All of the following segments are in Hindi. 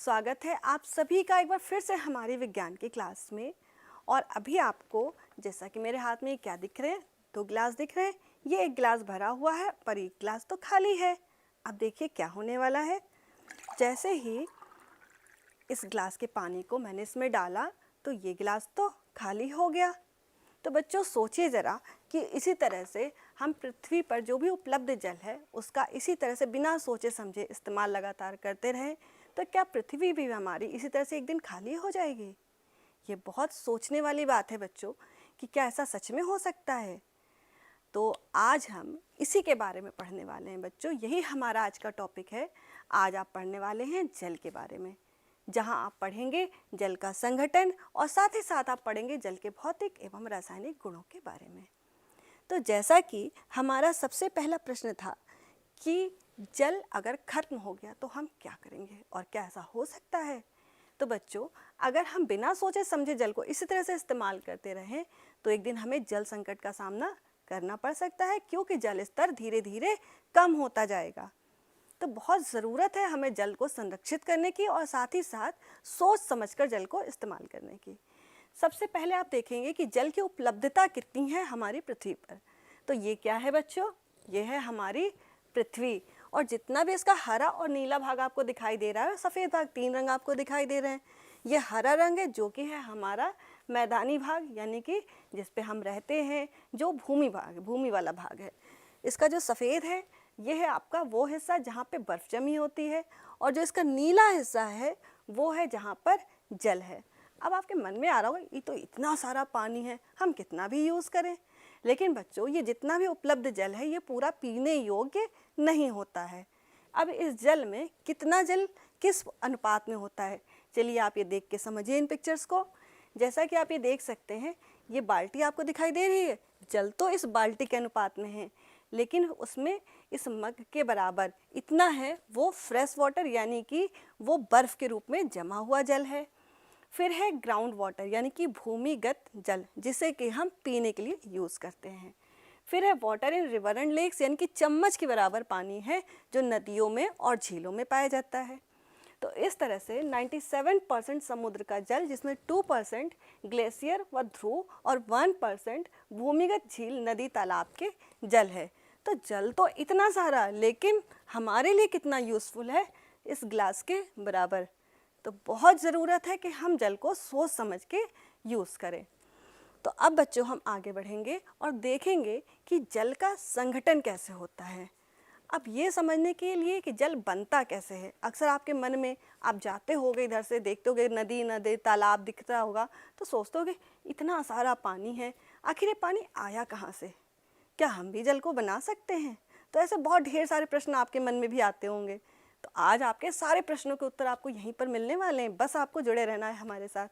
स्वागत है आप सभी का एक बार फिर से हमारी विज्ञान की क्लास में। और अभी आपको जैसा कि मेरे हाथ में क्या दिख रहे हैं, 2 गिलास दिख रहे हैं। ये एक गिलास भरा हुआ है पर एक गिलास तो खाली है। अब देखिए क्या होने वाला है। जैसे ही इस गिलास के पानी को मैंने इसमें डाला तो ये गिलास तो खाली हो गया। तो बच्चों सोचिए ज़रा कि इसी तरह से हम पृथ्वी पर जो भी उपलब्ध जल है उसका इसी तरह से बिना सोचे समझे इस्तेमाल लगातार करते रहें तो क्या पृथ्वी भी हमारी इसी तरह से एक दिन खाली हो जाएगी। ये बहुत सोचने वाली बात है बच्चों कि क्या ऐसा सच में हो सकता है। तो आज हम इसी के बारे में पढ़ने वाले हैं बच्चों। यही हमारा आज का टॉपिक है। आज आप पढ़ने वाले हैं जल के बारे में, जहां आप पढ़ेंगे जल का संगठन और साथ ही साथ आप पढ़ेंगे जल के भौतिक एवं रासायनिक गुणों के बारे में। तो जैसा कि हमारा सबसे पहला प्रश्न था कि जल अगर खत्म हो गया तो हम क्या करेंगे और क्या ऐसा हो सकता है। तो बच्चों अगर हम बिना सोचे समझे जल को इसी तरह से इस्तेमाल करते रहें तो एक दिन हमें जल संकट का सामना करना पड़ सकता है, क्योंकि जल स्तर धीरे धीरे कम होता जाएगा। तो बहुत ज़रूरत है हमें जल को संरक्षित करने की और साथ ही साथ सोच समझकर जल को इस्तेमाल करने की। सबसे पहले आप देखेंगे कि जल की उपलब्धता कितनी है हमारी पृथ्वी पर। तो ये क्या है बच्चों, ये है हमारी पृथ्वी। और जितना भी इसका हरा और नीला भाग आपको दिखाई दे रहा है, सफ़ेद भाग, 3 रंग आपको दिखाई दे रहे हैं। ये हरा रंग है जो कि है हमारा मैदानी भाग, यानी कि जिस पे हम रहते हैं, जो भूमि भाग, भूमि वाला भाग है। इसका जो सफ़ेद है ये है आपका वो हिस्सा जहाँ पे बर्फ़ जमी होती है, और जो इसका नीला हिस्सा है वो है जहाँ पर जल है। अब आपके मन में आ रहा होगा ये तो इतना सारा पानी है, हम कितना भी यूज़ करें। लेकिन बच्चों ये जितना भी उपलब्ध जल है ये पूरा पीने योग्य नहीं होता है। अब इस जल में कितना जल किस अनुपात में होता है, चलिए आप ये देख के समझिए इन पिक्चर्स को। जैसा कि आप ये देख सकते हैं, ये बाल्टी आपको दिखाई दे रही है। जल तो इस बाल्टी के अनुपात में है, लेकिन उसमें इस मग के बराबर इतना है वो फ्रेश वाटर, यानी कि वो बर्फ़ के रूप में जमा हुआ जल है। फिर है ग्राउंड वाटर, यानी कि भूमिगत जल, जिसे कि हम पीने के लिए यूज़ करते हैं। फिर है water in river and lakes, यानी कि चम्मच के बराबर पानी है जो नदियों में और झीलों में पाया जाता है। तो इस तरह से 97% समुद्र का जल, जिसमें 2% ग्लेशियर व ध्रुव और 1% भूमिगत झील, नदी, तालाब के जल है। तो जल तो इतना सारा, लेकिन हमारे लिए कितना यूज़फुल है, इस ग्लास के बराबर। तो बहुत ज़रूरत है कि हम जल को सोच समझ के यूज़ करें। तो अब बच्चों हम आगे बढ़ेंगे और देखेंगे कि जल का संगठन कैसे होता है। अब ये समझने के लिए कि जल बनता कैसे है, अक्सर आपके मन में आप जाते होगे, इधर से देखते होगे नदी, नदी, तालाब दिखता होगा तो सोचते होगे इतना सारा पानी है, आखिर ये पानी आया कहाँ से, क्या हम भी जल को बना सकते हैं। तो ऐसे बहुत ढेर सारे प्रश्न आपके मन में भी आते होंगे। तो आज आपके सारे प्रश्नों के उत्तर आपको यहीं पर मिलने वाले हैं, बस आपको जुड़े रहना है हमारे साथ।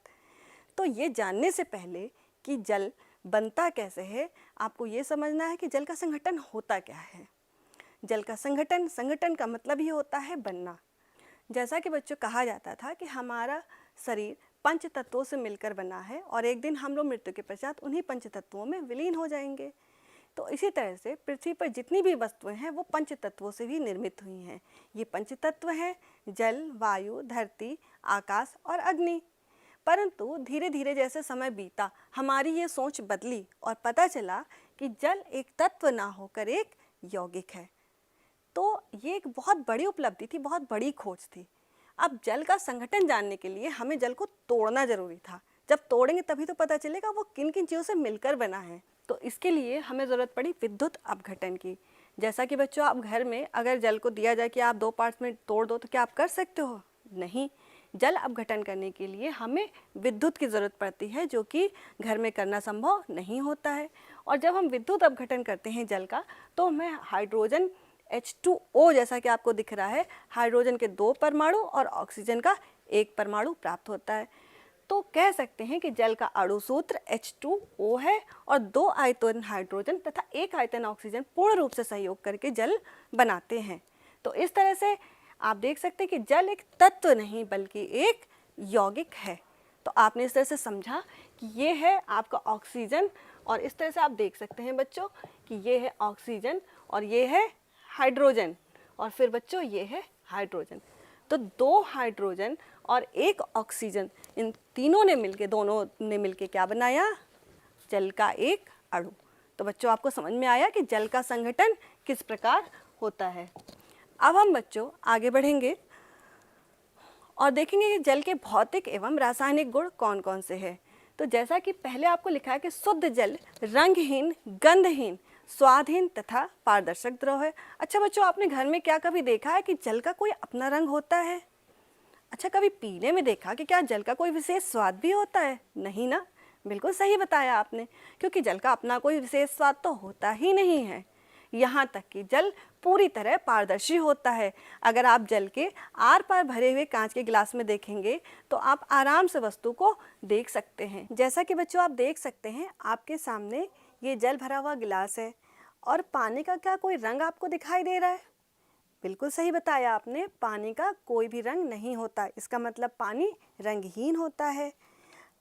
तो ये जानने से पहले कि जल बनता कैसे है, आपको ये समझना है कि जल का संगठन होता क्या है। जल का संगठन, संगठन का मतलब ही होता है बनना। जैसा कि बच्चों कहा जाता था कि हमारा शरीर 5 तत्वों से मिलकर बना है और एक दिन हम लोग मृत्यु के पश्चात उन्हीं 5 तत्वों में विलीन हो जाएंगे। तो इसी तरह से पृथ्वी पर जितनी भी वस्तुएं हैं वो 5 तत्वों से ही निर्मित हुई हैं। ये 5 तत्व हैं जल, वायु, धरती, आकाश और अग्नि। परंतु धीरे धीरे जैसे समय बीता, हमारी ये सोच बदली और पता चला कि जल एक तत्व ना होकर एक यौगिक है। तो ये एक बहुत बड़ी उपलब्धि थी, बहुत बड़ी खोज थी। अब जल का संगठन जानने के लिए हमें जल को तोड़ना जरूरी था। जब तोड़ेंगे तभी तो पता चलेगा वो किन किन चीज़ों से मिलकर बना है। तो इसके लिए हमें ज़रूरत पड़ी विद्युत अपघटन की। जैसा कि बच्चों आप घर में अगर जल को दिया जाए कि आप 2 पार्ट्स में तोड़ दो, तो क्या आप कर सकते हो? नहीं। जल अपघटन करने के लिए हमें विद्युत की ज़रूरत पड़ती है, जो कि घर में करना संभव नहीं होता है। और जब हम विद्युत अपघटन करते हैं जल का, तो हमें हाइड्रोजन H2O, जैसा कि आपको दिख रहा है, हाइड्रोजन के 2 परमाणु और ऑक्सीजन का 1 परमाणु प्राप्त होता है। तो कह सकते हैं कि जल का अणु सूत्र H2O है और 2 आयतन हाइड्रोजन तथा 1 आयतन ऑक्सीजन पूर्ण रूप से सहयोग करके जल बनाते हैं। तो इस तरह से आप देख सकते हैं कि जल एक तत्व नहीं बल्कि एक यौगिक है। तो आपने इस तरह से समझा कि ये है आपका ऑक्सीजन, और इस तरह से आप देख सकते हैं बच्चों कि ये है ऑक्सीजन और ये है हाइड्रोजन, और फिर बच्चों ये है हाइड्रोजन। तो 2 हाइड्रोजन और एक ऑक्सीजन, इन तीनों ने मिलके, दोनों ने मिलके क्या बनाया? जल का एक अणु। तो बच्चों आपको समझ में आया कि जल का संगठन किस प्रकार होता है। अब हम बच्चों आगे बढ़ेंगे और देखेंगे कि जल के भौतिक एवं रासायनिक गुण कौन कौन से हैं। तो जैसा कि पहले आपको लिखा है कि शुद्ध जल रंगहीन, गंधहीन, स्वादहीन तथा पारदर्शक द्रव है। अच्छा बच्चों, आपने घर में क्या कभी देखा है कि जल का कोई अपना रंग होता है? अच्छा, कभी पीने में देखा कि क्या जल का कोई विशेष स्वाद भी होता है? नहीं ना, बिल्कुल सही बताया आपने, क्योंकि जल का अपना कोई विशेष स्वाद तो होता ही नहीं है। यहाँ तक कि जल पूरी तरह पारदर्शी होता है। अगर आप जल के आर पार भरे हुए कांच के गिलास में देखेंगे तो आप आराम से वस्तु को देख सकते हैं। जैसा कि बच्चों आप देख सकते हैं, आपके सामने ये जल भरा हुआ गिलास है और पानी का क्या कोई रंग आपको दिखाई दे रहा है? बिल्कुल सही बताया आपने, पानी का कोई भी रंग नहीं होता। इसका मतलब पानी रंगहीन होता है।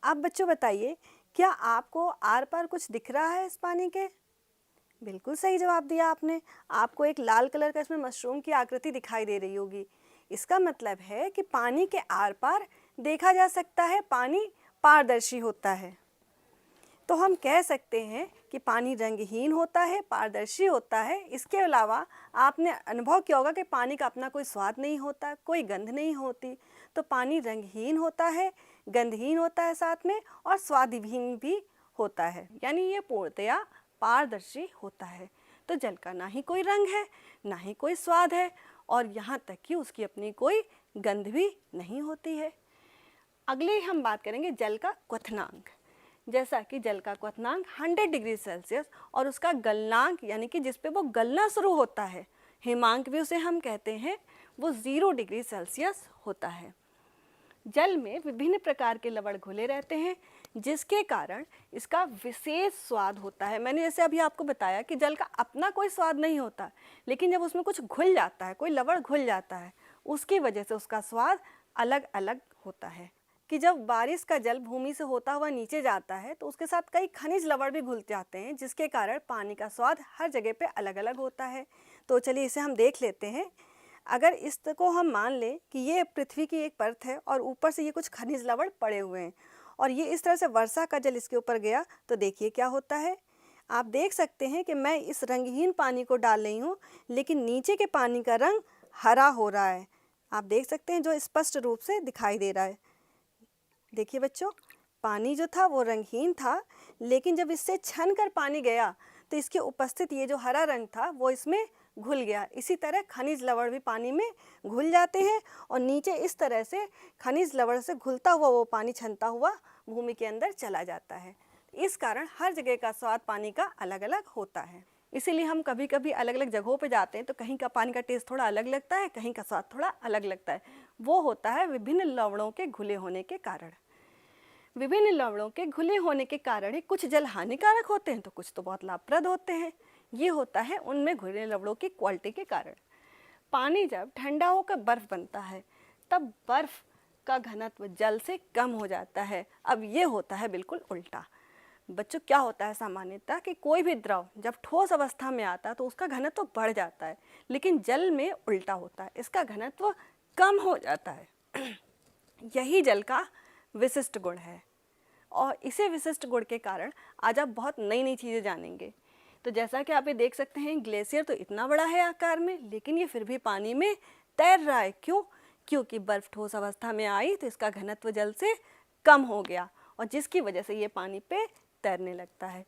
अब बच्चों बताइए, क्या आपको आर पार कुछ दिख रहा है इस पानी के? बिल्कुल सही जवाब दिया आपने। आपको एक लाल कलर का इसमें मशरूम की आकृति दिखाई दे रही होगी। इसका मतलब है कि पानी के आर पार देखा जा सकता है, पानी पारदर्शी होता है। तो हम कह सकते हैं कि पानी रंगहीन होता है, पारदर्शी होता है। इसके अलावा आपने अनुभव किया होगा कि पानी का अपना कोई स्वाद नहीं होता, कोई गंध नहीं होती। तो पानी रंगहीन होता है, गंधहीन होता है साथ में, और स्वादहीन भी होता है, यानी ये पूर्णतया पारदर्शी होता है। तो जल का ना ही कोई रंग है, ना ही कोई स्वाद है, और यहाँ तक कि उसकी अपनी कोई गंध भी नहीं होती है। अगले हम बात करेंगे जल का क्वथनांक। जैसा कि जल का क्वथनांक 100 डिग्री सेल्सियस और उसका गलनांक, यानी कि जिस पे वो गलना शुरू होता है, हिमांक भी उसे हम कहते हैं, वो 0 डिग्री सेल्सियस होता है। जल में विभिन्न प्रकार के लवण घुले रहते हैं, जिसके कारण इसका विशेष स्वाद होता है। मैंने जैसे अभी आपको बताया कि जल का अपना कोई स्वाद नहीं होता, लेकिन जब उसमें कुछ घुल जाता है, कोई लवण घुल जाता है, उसकी वजह से उसका स्वाद अलग अलग होता है। कि जब बारिश का जल भूमि से होता हुआ नीचे जाता है तो उसके साथ कई खनिज लवण भी घुल जाते हैं, जिसके कारण पानी का स्वाद हर जगह पे अलग अलग होता है। तो चलिए इसे हम देख लेते हैं। अगर इसको हम मान लें कि ये पृथ्वी की एक परत है और ऊपर से ये कुछ खनिज लवण पड़े हुए हैं, और ये इस तरह से वर्षा का जल इसके ऊपर गया, तो देखिए क्या होता है। आप देख सकते हैं कि मैं इस रंगहीन पानी को डाल रही हूँ, लेकिन नीचे के पानी का रंग हरा हो रहा है। आप देख सकते हैं, जो स्पष्ट रूप से दिखाई दे रहा है। देखिए बच्चों, पानी जो था वो रंगहीन था, लेकिन जब इससे छन कर पानी गया तो इसके उपस्थित ये जो हरा रंग था वो इसमें घुल गया। इसी तरह खनिज लवण भी पानी में घुल जाते हैं और नीचे इस तरह से खनिज लवण से घुलता हुआ वो पानी छनता हुआ भूमि के अंदर चला जाता है। इस कारण हर जगह का स्वाद पानी का अलग अलग होता है। इसीलिए हम कभी कभी अलग अलग जगहों पे जाते हैं तो कहीं का पानी का टेस्ट थोड़ा अलग लगता है, कहीं का स्वाद थोड़ा अलग लगता है। वो होता है विभिन्न लवणों के घुले होने के कारण। विभिन्न लवणों के घुले होने के कारण ही कुछ जल हानिकारक होते हैं तो कुछ तो बहुत लाभप्रद होते हैं। ये होता है उनमें घुले लवणों की क्वालिटी के कारण। पानी जब ठंडा होकर बर्फ बनता है तब बर्फ का घनत्व जल से कम हो जाता है। अब ये होता है बिल्कुल उल्टा। बच्चों, क्या होता है सामान्यतः कि कोई भी द्रव जब ठोस अवस्था में आता है तो उसका घनत्व बढ़ जाता है, लेकिन जल में उल्टा होता है, इसका घनत्व कम हो जाता है। यही जल का विशिष्ट गुण है, और इसे विशिष्ट गुण के कारण आज आप बहुत नई नई चीज़ें जानेंगे। तो जैसा कि आप ये देख सकते हैं, ग्लेशियर तो इतना बड़ा है आकार में, लेकिन ये फिर भी पानी में तैर रहा है। क्यों? क्योंकि बर्फ ठोस अवस्था में आई तो इसका घनत्व जल से कम हो गया, और जिसकी वजह से ये पानी पे तैरने लगता है।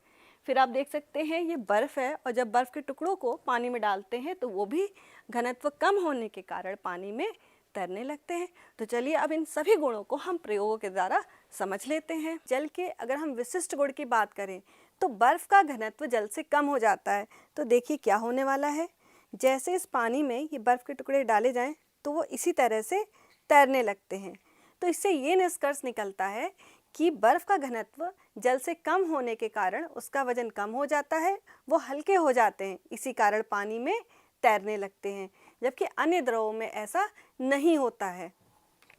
फिर आप देख सकते हैं ये बर्फ़ है, और जब बर्फ़ के टुकड़ों को पानी में डालते हैं तो वो भी घनत्व कम होने के कारण पानी में तैरने लगते हैं। तो चलिए अब इन सभी गुणों को हम प्रयोगों के द्वारा समझ लेते हैं। जल के अगर हम विशिष्ट गुण की बात करें तो बर्फ़ का घनत्व जल से कम हो जाता है। तो देखिए क्या होने वाला है। जैसे इस पानी में ये बर्फ़ के टुकड़े डाले जाएं तो वो इसी तरह से तैरने लगते हैं। तो इससे ये निष्कर्ष निकलता है कि बर्फ़ का घनत्व जल से कम होने के कारण उसका वजन कम हो जाता है, वो हल्के हो जाते हैं, इसी कारण पानी में तैरने लगते हैं, जबकि अन्य द्रवों में ऐसा नहीं होता है।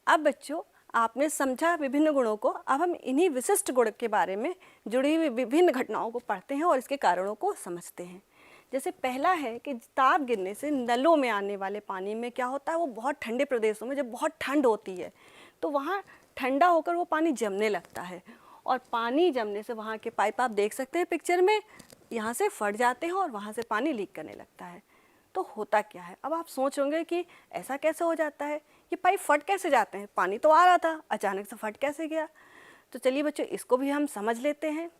अब बच्चों, आपने समझा विभिन्न गुणों को। अब हम इन्हीं विशिष्ट गुण के बारे में जुड़ी हुई विभिन्न घटनाओं को पढ़ते हैं और इसके कारणों को समझते हैं। जैसे पहला है कि ताप गिरने से नलों में आने वाले पानी में क्या होता है, वो बहुत ठंडे प्रदेशों में जब बहुत ठंड होती है तो वहाँ ठंडा होकर वो पानी जमने लगता है, और पानी जमने से वहाँ के पाइप आप देख सकते हैं पिक्चर में, यहाँ से फट जाते हैं और वहाँ से पानी लीक करने लगता है। तो होता क्या है, अब आप सोच होंगे कि ऐसा कैसे हो जाता है, ये पाइप फट कैसे जाते हैं, पानी तो आ रहा था, अचानक से फट कैसे गया। तो चलिए बच्चों, इसको भी हम समझ लेते हैं।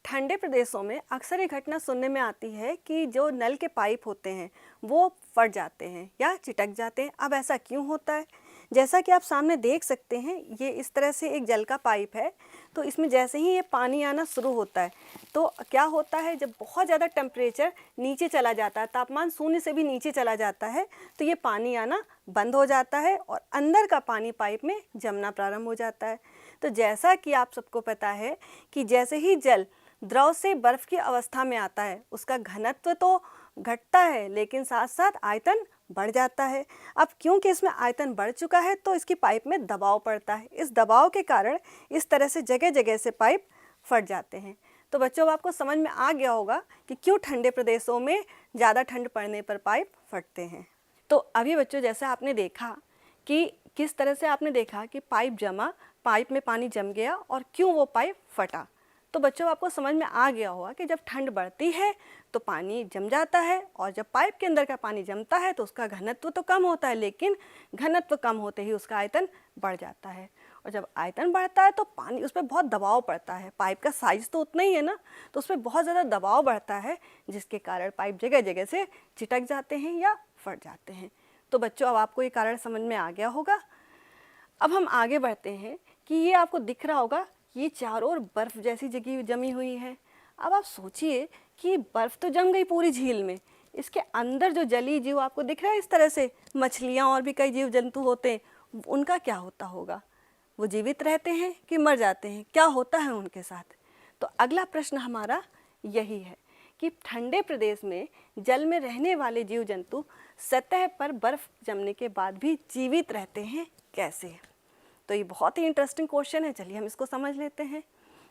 ठंडे प्रदेशों में अक्सर ये घटना सुनने में आती है कि जो नल के पाइप होते हैं वो फट जाते हैं या चिटक जाते हैं। अब ऐसा क्यों होता है? जैसा कि आप सामने देख सकते हैं, ये इस तरह से एक जल का पाइप है। तो इसमें जैसे ही ये पानी आना शुरू होता है तो क्या होता है, जब बहुत ज़्यादा टेम्परेचर नीचे चला जाता है, तापमान शून्य से भी नीचे चला जाता है, तो ये पानी आना बंद हो जाता है और अंदर का पानी पाइप में जमना प्रारंभ हो जाता है। तो जैसा कि आप सबको पता है कि जैसे ही जल द्रव से बर्फ़ की अवस्था में आता है, उसका घनत्व तो घटता है लेकिन साथ साथ आयतन बढ़ जाता है। अब क्योंकि इसमें आयतन बढ़ चुका है तो इसकी पाइप में दबाव पड़ता है। इस दबाव के कारण इस तरह से जगह जगह से पाइप फट जाते हैं। तो बच्चों, अब आपको समझ में आ गया होगा कि क्यों ठंडे प्रदेशों में ज़्यादा ठंड पड़ने पर पाइप फटते हैं। तो अभी बच्चों, जैसे आपने देखा कि किस तरह से आपने देखा कि पाइप में पानी जम गया और क्यों वो पाइप फटा। तो बच्चों, आपको समझ में आ गया होगा कि जब ठंड बढ़ती है तो पानी जम जाता है, और जब पाइप के अंदर का पानी जमता है तो उसका घनत्व तो कम होता है, लेकिन घनत्व कम होते ही उसका आयतन बढ़ जाता है। और जब आयतन बढ़ता है तो पानी उस पर बहुत दबाव पड़ता है। पाइप का साइज़ तो उतना ही है ना, तो उस पर बहुत ज़्यादा दबाव बढ़ता है, जिसके कारण पाइप जगह जगह से चिटक जाते हैं या फट जाते हैं। तो बच्चों, अब आपको ये कारण समझ में आ गया होगा। अब हम आगे बढ़ते हैं कि ये आपको दिख रहा होगा, ये चारों ओर बर्फ़ जैसी जगह जमी हुई है। अब आप सोचिए कि बर्फ़ तो जम गई पूरी झील में, इसके अंदर जो जलीय जीव आपको दिख रहा है, इस तरह से मछलियाँ और भी कई जीव जंतु होते हैं, उनका क्या होता होगा? वो जीवित रहते हैं कि मर जाते हैं? क्या होता है उनके साथ? तो अगला प्रश्न हमारा यही है कि ठंडे प्रदेश में जल में रहने वाले जीव जंतु सतह पर बर्फ़ जमने के बाद भी जीवित रहते हैं कैसे? तो ये बहुत ही इंटरेस्टिंग क्वेश्चन है। चलिए हम इसको समझ लेते हैं।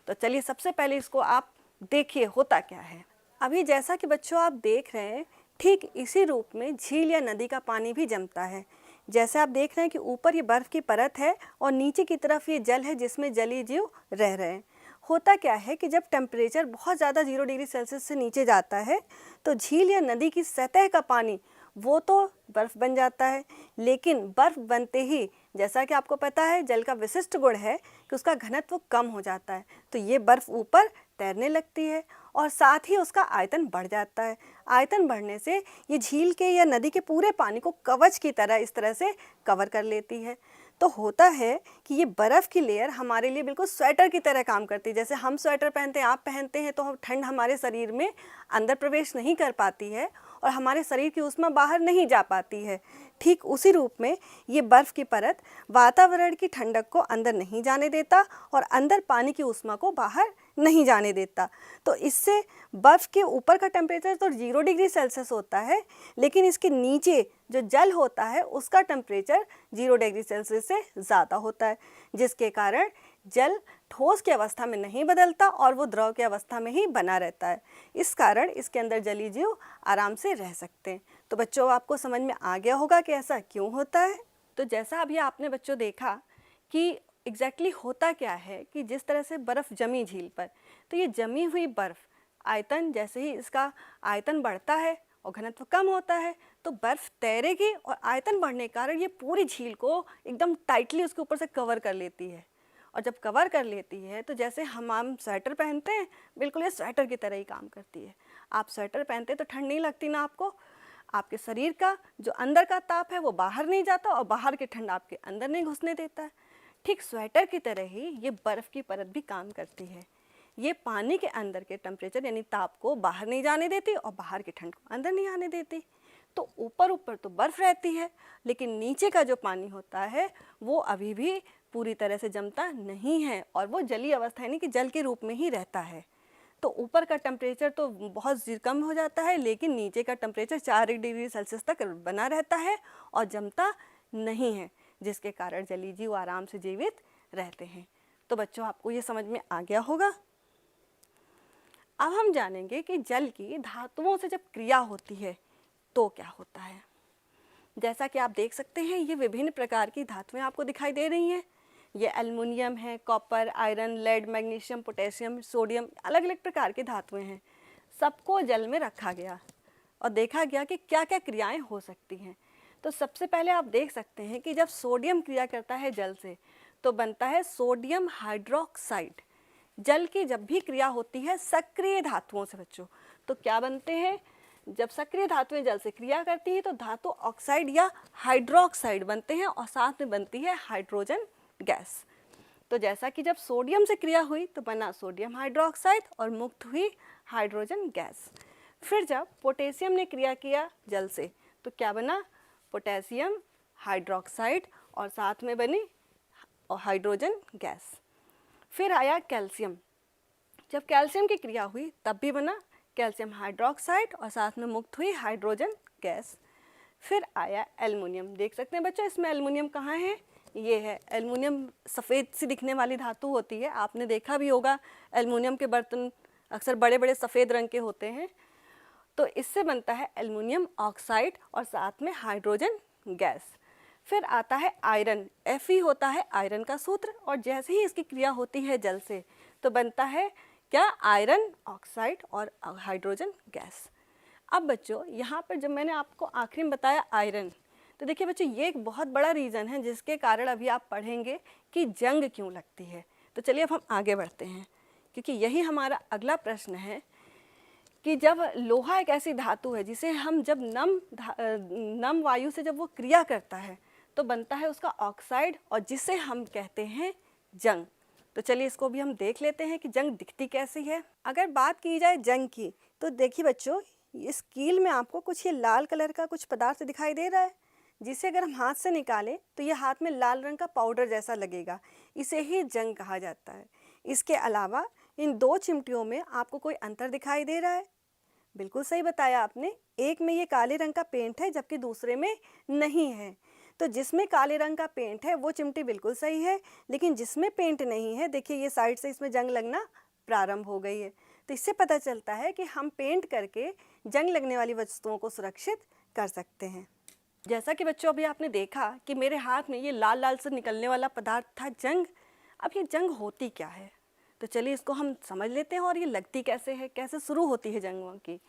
तो चलिए सबसे पहले इसको आप देखिए होता क्या है। अभी जैसा कि बच्चों आप देख रहे हैं, ठीक इसी रूप में झील या नदी का पानी भी जमता है। जैसे आप देख रहे हैं कि ऊपर ये बर्फ़ की परत है और नीचे की तरफ ये जल है जिसमें जलीय जीव रह रहे हैं। होता क्या है कि जब टेम्परेचर बहुत ज़्यादा 0 डिग्री सेल्सियस से नीचे जाता है तो झील या नदी की सतह का पानी वो तो बर्फ़ बन जाता है, लेकिन बर्फ़ बनते ही जैसा कि आपको पता है जल का विशिष्ट गुण है कि उसका घनत्व कम हो जाता है, तो ये बर्फ़ ऊपर तैरने लगती है और साथ ही उसका आयतन बढ़ जाता है। आयतन बढ़ने से ये झील के या नदी के पूरे पानी को कवच की तरह इस तरह से कवर कर लेती है। तो होता है कि ये बर्फ़ की लेयर हमारे लिए बिल्कुल स्वेटर की तरह काम करती है। जैसे हम स्वेटर पहनते हैं, आप पहनते हैं, तो ठंड हमारे शरीर में अंदर प्रवेश नहीं कर पाती है और हमारे शरीर की ऊष्मा बाहर नहीं जा पाती है। ठीक उसी रूप में ये बर्फ़ की परत वातावरण की ठंडक को अंदर नहीं जाने देता और अंदर पानी की ऊष्मा को बाहर नहीं जाने देता। तो इससे बर्फ़ के ऊपर का टेम्परेचर तो 0 डिग्री सेल्सियस होता है, लेकिन इसके नीचे जो जल होता है उसका टेम्परेचर 0 डिग्री सेल्सियस से ज़्यादा होता है, जिसके कारण जल ठोस की अवस्था में नहीं बदलता और वो द्रव की अवस्था में ही बना रहता है। इस कारण इसके अंदर जलीय जीव आराम से रह सकते हैं। तो बच्चों, आपको समझ में आ गया होगा कि ऐसा क्यों होता है। तो जैसा अभी आपने बच्चों देखा कि एग्जैक्टली होता क्या है कि जिस तरह से बर्फ़ जमी झील पर, तो ये जमी हुई बर्फ़ आयतन, जैसे ही इसका आयतन बढ़ता है और घनत्व कम होता है तो बर्फ़ तैरेगी और आयतन बढ़ने के कारण ये पूरी झील को एकदम टाइटली उसके ऊपर से कवर कर लेती है। और जब कवर कर लेती है तो जैसे हम स्वेटर पहनते हैं, बिल्कुल ये स्वेटर की तरह ही काम करती है। आप स्वेटर पहनते हैं तो ठंड नहीं लगती ना आपको, आपके शरीर का जो अंदर का ताप है वो बाहर नहीं जाता और बाहर की ठंड आपके अंदर नहीं घुसने देता है। ठीक स्वेटर की तरह ही ये बर्फ़ की परत भी काम करती है। ये पानी के अंदर के टेम्परेचर यानी ताप को बाहर नहीं जाने देती और बाहर की ठंड को अंदर नहीं आने देती। तो ऊपर ऊपर तो बर्फ़ रहती है, लेकिन नीचे का जो पानी होता है वो अभी भी पूरी तरह से जमता नहीं है और वो जलीय अवस्था यानी कि जल के रूप में ही रहता है। तो ऊपर का टेम्परेचर तो बहुत कम हो जाता है, लेकिन नीचे का टेम्परेचर 4 डिग्री सेल्सियस तक बना रहता है और जमता नहीं है, जिसके कारण जलीय जीव आराम से जीवित रहते हैं। तो बच्चों, आपको ये समझ में आ गया होगा। अब हम जानेंगे कि जल की धातुओं से जब क्रिया होती है तो क्या होता है। जैसा कि आप देख सकते हैं, ये विभिन्न प्रकार की धातुएं आपको दिखाई दे रही हैं। ये एल्युमिनियम है, copper, iron, lead, magnesium, potassium, sodium, अलग अलग प्रकार की धातुएं हैं। सबको जल में रखा गया और देखा गया कि क्या क्या क्रियाएं हो सकती हैं। तो सबसे पहले आप देख सकते हैं कि जब सोडियम क्रिया करता है जल से तो बनता है सोडियम हाइड्रोक्साइड। जल की जब भी क्रिया होती है सक्रिय धातुओं से बच्चों, तो क्या बनते हैं? जब सक्रिय धातुएं जल से क्रिया करती हैं तो धातु ऑक्साइड या हाइड्रोक्साइड बनते हैं और साथ में बनती है हाइड्रोजन गैस। तो जैसा कि जब सोडियम से क्रिया हुई तो बना सोडियम हाइड्रोक्साइड और मुक्त हुई हाइड्रोजन गैस। फिर जब पोटेशियम ने क्रिया किया जल से तो क्या बना? पोटेशियम हाइड्रोक्साइड और साथ में बनी हाइड्रोजन गैस। फिर आया कैल्शियम। जब कैल्शियम की क्रिया हुई तब भी बना कैल्शियम हाइड्रोक्साइड और साथ में मुक्त हुई हाइड्रोजन गैस। फिर आया एल्युमिनियम। देख सकते हैं बच्चों इसमें एल्युमिनियम कहाँ है? ये है एल्युमिनियम। सफ़ेद सी दिखने वाली धातु होती है, आपने देखा भी होगा एल्युमिनियम के बर्तन अक्सर बड़े बड़े सफ़ेद रंग के होते हैं। तो इससे बनता है एल्युमिनियम ऑक्साइड और साथ में हाइड्रोजन गैस। फिर आता है आयरन। Fe होता है आयरन का सूत्र और जैसे ही इसकी क्रिया होती है जल से तो बनता है क्या? आयरन ऑक्साइड और हाइड्रोजन गैस। अब बच्चों यहाँ पर जब मैंने आपको आखिरी में बताया आयरन, तो देखिए बच्चों ये एक बहुत बड़ा रीज़न है जिसके कारण अभी आप पढ़ेंगे कि जंग क्यों लगती है। तो चलिए अब हम आगे बढ़ते हैं क्योंकि यही हमारा अगला प्रश्न है कि जब लोहा एक ऐसी धातु है जिसे हम जब नम वायु से जब वो क्रिया करता है तो बनता है उसका ऑक्साइड और जिसे हम कहते हैं जंग। तो चलिए इसको भी हम देख लेते हैं कि जंग दिखती कैसी है। अगर बात की जाए जंग की तो देखिए बच्चों इस कील में आपको कुछ ये लाल कलर का कुछ पदार्थ दिखाई दे रहा है, जिसे अगर हम हाथ से निकालें तो ये हाथ में लाल रंग का पाउडर जैसा लगेगा, इसे ही जंग कहा जाता है। इसके अलावा इन दो चिमटियों में आपको कोई अंतर दिखाई दे रहा है? बिल्कुल सही बताया आपने, एक में ये काले रंग का पेंट है जबकि दूसरे में नहीं है। तो जिसमें काले रंग का पेंट है वो चिमटी बिल्कुल सही है, लेकिन जिसमें पेंट नहीं है देखिए ये साइड से इसमें जंग लगना प्रारंभ हो गई है। तो इससे पता चलता है कि हम पेंट करके जंग लगने वाली वस्तुओं को सुरक्षित कर सकते हैं। जैसा कि बच्चों अभी आपने देखा कि मेरे हाथ में ये लाल लाल से निकलने वाला पदार्थ था जंग। अब ये जंग होती क्या है? तो चलिए इसको हम समझ लेते हैं और ये लगती कैसे है, कैसे शुरू होती है जंगों की।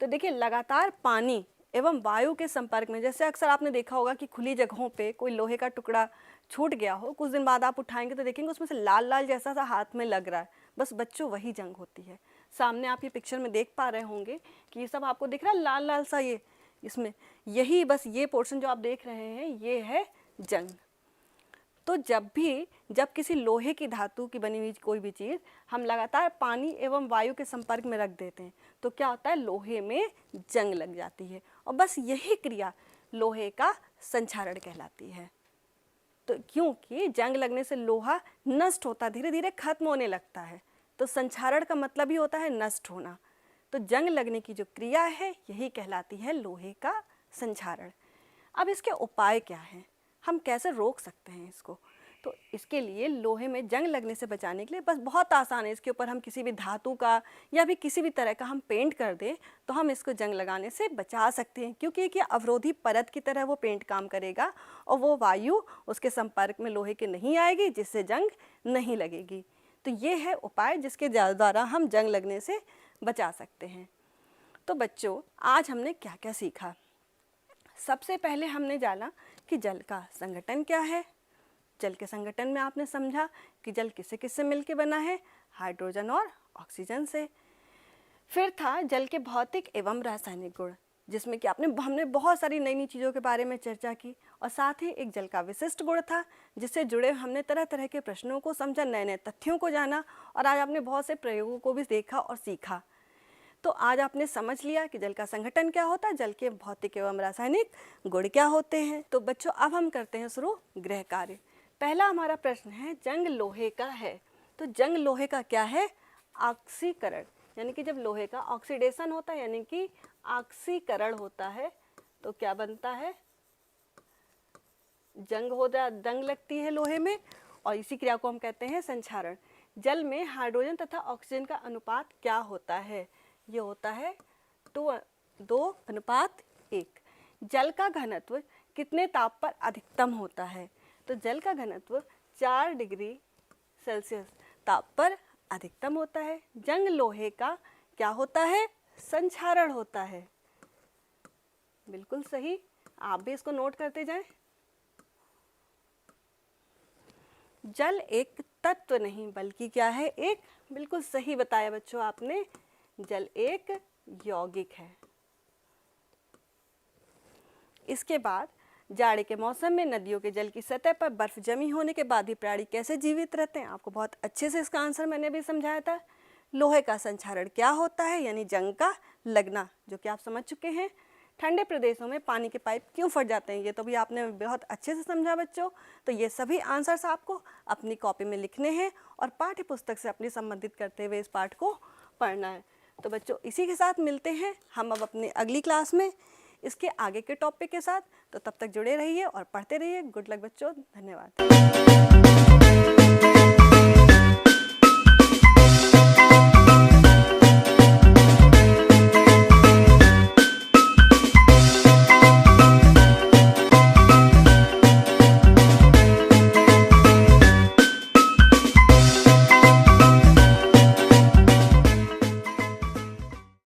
तो देखिए लगातार पानी एवं वायु के संपर्क में, जैसे अक्सर आपने देखा होगा कि खुली जगहों पे कोई लोहे का टुकड़ा छूट गया हो, कुछ दिन बाद आप उठाएंगे तो देखेंगे उसमें से लाल लाल जैसा सा हाथ में लग रहा है। बस बच्चों वही जंग होती है। सामने आप ये पिक्चर में देख पा रहे होंगे कि ये सब आपको दिख रहा है लाल लाल सा, ये इसमें यही बस ये पोर्शन जो आप देख रहे हैं ये है जंग। तो जब किसी लोहे की धातु की बनी हुई कोई भी चीज़ हम लगातार पानी एवं वायु के संपर्क में रख देते हैं तो क्या होता है? लोहे में जंग लग जाती है और बस यही क्रिया लोहे का संक्षारण कहलाती है। तो क्योंकि जंग लगने से लोहा नष्ट होता, धीरे धीरे खत्म होने लगता है, तो संक्षारण का मतलब ही होता है नष्ट होना। तो जंग लगने की जो क्रिया है यही कहलाती है लोहे का संक्षारण। अब इसके उपाय क्या हैं? हम कैसे रोक सकते हैं इसको? तो इसके लिए लोहे में जंग लगने से बचाने के लिए बस बहुत आसान है, इसके ऊपर हम किसी भी धातु का या भी किसी भी तरह का हम पेंट कर दें तो हम इसको जंग लगाने से बचा सकते हैं, क्योंकि एक अवरोधी परत की तरह वो पेंट काम करेगा और वो वायु उसके संपर्क में लोहे के नहीं आएगी जिससे जंग नहीं लगेगी। तो ये है उपाय जिसके द्वारा हम जंग लगने से बचा सकते हैं। तो बच्चों आज हमने क्या क्या सीखा? सबसे पहले हमने जाना कि जल का संगठन क्या है। जल के संगठन में आपने समझा कि जल किससे किससे मिलकर बना है? हाइड्रोजन और ऑक्सीजन से। फिर था जल के भौतिक एवं रासायनिक गुण, जिसमें कि हमने बहुत सारी नई नई चीज़ों के बारे में चर्चा की और साथ ही एक जल का विशिष्ट गुण था जिससे जुड़े हमने तरह तरह के प्रश्नों को समझा, नए नए तथ्यों को जाना और आज आपने बहुत से प्रयोगों को भी देखा और सीखा। तो आज आपने समझ लिया कि जल का संगठन क्या होता है, जल के भौतिक एवं रासायनिक गुण क्या होते हैं। तो बच्चों अब हम करते हैं शुरू गृह कार्य। पहला हमारा प्रश्न है जंग लोहे का है। तो जंग लोहे का क्या है? ऑक्सीकरण, यानी कि जब लोहे का ऑक्सीडेशन होता है यानी कि ऑक्सीकरण होता है तो क्या बनता है? जंग लगती है लोहे में और इसी क्रिया को हम कहते हैं संक्षारण। जल में हाइड्रोजन तथा ऑक्सीजन का अनुपात क्या होता है? ये होता है 2:1। जल का घनत्व कितने ताप पर अधिकतम होता है? तो जल का घनत्व 4 डिग्री सेल्सियस ताप पर अधिकतम होता है। जंग लोहे का क्या होता है? संक्षारण होता है। बिल्कुल सही, आप भी इसको नोट करते जाएं। जल एक तत्व नहीं बल्कि क्या है? एक, बिल्कुल सही बताया बच्चों आपने, जल एक यौगिक है। इसके बाद जाड़े के मौसम में नदियों के जल की सतह पर बर्फ जमी होने के बाद भी प्राणी कैसे जीवित रहते हैं? आपको बहुत अच्छे से इसका आंसर मैंने भी समझाया था। लोहे का संक्षारण क्या होता है, यानी जंग का लगना, जो कि आप समझ चुके हैं। ठंडे प्रदेशों में पानी के पाइप क्यों फट जाते हैं, ये तो भी आपने बहुत अच्छे से समझा बच्चों। तो ये सभी आंसर्स आपको अपनी कॉपी में लिखने हैं और पाठ्य पुस्तक से अपनी संबंधित करते हुए इस पाठ को पढ़ना है। तो बच्चों इसी के साथ मिलते हैं हम अब अपनी अगली क्लास में इसके आगे के टॉपिक के साथ। तो तब तक जुड़े रहिए और पढ़ते रहिए। गुड लक बच्चों, धन्यवाद।